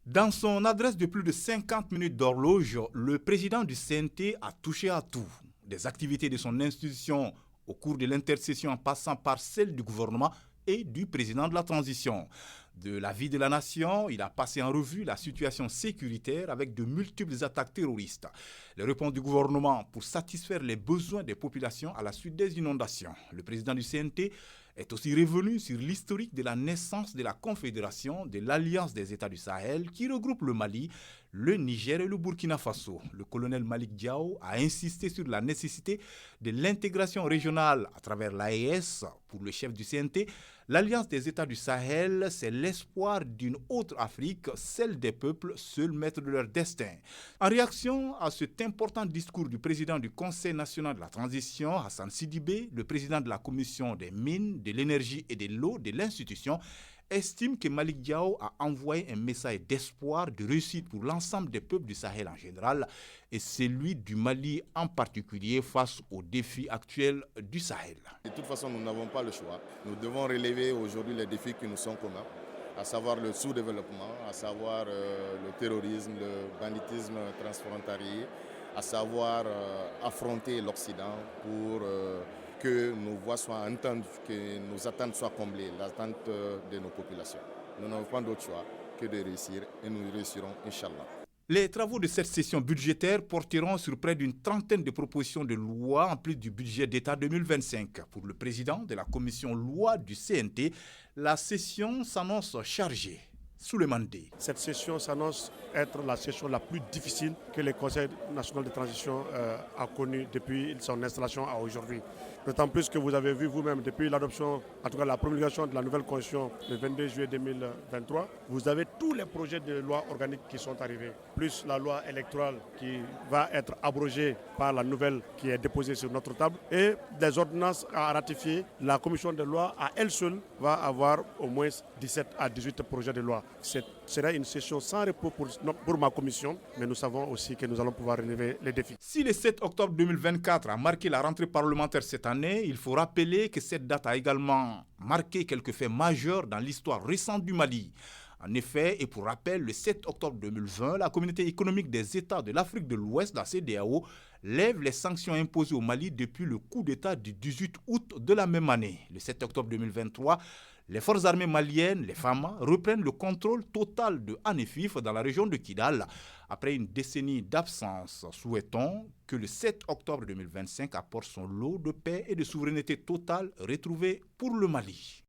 Dans son adresse de plus de 50 minutes d'horloge, le président du CNT a touché à tout. Des activités de son institution au cours de l'intercession en passant par celle du gouvernement et du président de la transition. De la vie de la nation, il a passé en revue la situation sécuritaire avec de multiples attaques terroristes. Les réponses du gouvernement pour satisfaire les besoins des populations à la suite des inondations. Le président du CNT est aussi revenu sur l'historique de la naissance de la Confédération de l'Alliance des États du Sahel qui regroupe le Mali, le Niger et le Burkina Faso. Le colonel Malick Diao a insisté sur la nécessité de l'intégration régionale à travers l'AES. Pour le chef du CNT, l'Alliance des États du Sahel, c'est l'espoir d'une autre Afrique, celle des peuples, seuls maîtres de leur destin. En réaction à cet important discours du président du Conseil national de la transition, Hassan Sidibé, le président de la commission des mines, de l'énergie et de l'eau de l'institution, estime que Malick Diao a envoyé un message d'espoir, de réussite pour l'ensemble des peuples du Sahel en général et celui du Mali en particulier face aux défis actuels du Sahel. De toute façon, nous n'avons pas le choix. Nous devons relever aujourd'hui les défis qui nous sont communs, à savoir le sous-développement, à savoir le terrorisme, le banditisme transfrontalier, à savoir affronter l'Occident pour que nos voix soient entendues, que nos attentes soient comblées, l'attente de nos populations. Nous n'avons pas d'autre choix que de réussir et nous réussirons, Inch'Allah. Les travaux de cette session budgétaire porteront sur près d'une trentaine de propositions de loi en plus du budget d'État 2025. Pour le président de la commission loi du CNT, la session s'annonce chargée. Souleymane Dey. Cette session s'annonce être la session la plus difficile que le Conseil national de transition a connue depuis son installation à aujourd'hui. D'autant plus que vous avez vu vous-même depuis l'adoption, en tout cas la promulgation de la nouvelle constitution le 22 juillet 2023, vous avez tous les projets de loi organique qui sont arrivés, plus la loi électorale qui va être abrogée par la nouvelle qui est déposée sur notre table et des ordonnances à ratifier. La commission de loi à elle seule va avoir au moins 17 à 18 projets de loi. Ce sera une session sans repos pour ma commission, mais nous savons aussi que nous allons pouvoir relever les défis. Si le 7 octobre 2024 a marqué la rentrée parlementaire cette année, il faut rappeler que cette date a également marqué quelques faits majeurs dans l'histoire récente du Mali. En effet, et pour rappel, le 7 octobre 2020, la communauté économique des États de l'Afrique de l'Ouest, la CEDEAO, lève les sanctions imposées au Mali depuis le coup d'État du 18 août de la même année. Le 7 octobre 2023, les forces armées maliennes, les FAMA, reprennent le contrôle total de Anefif dans la région de Kidal après une décennie d'absence. Souhaitons que le 7 octobre 2025 apporte son lot de paix et de souveraineté totale retrouvée pour le Mali.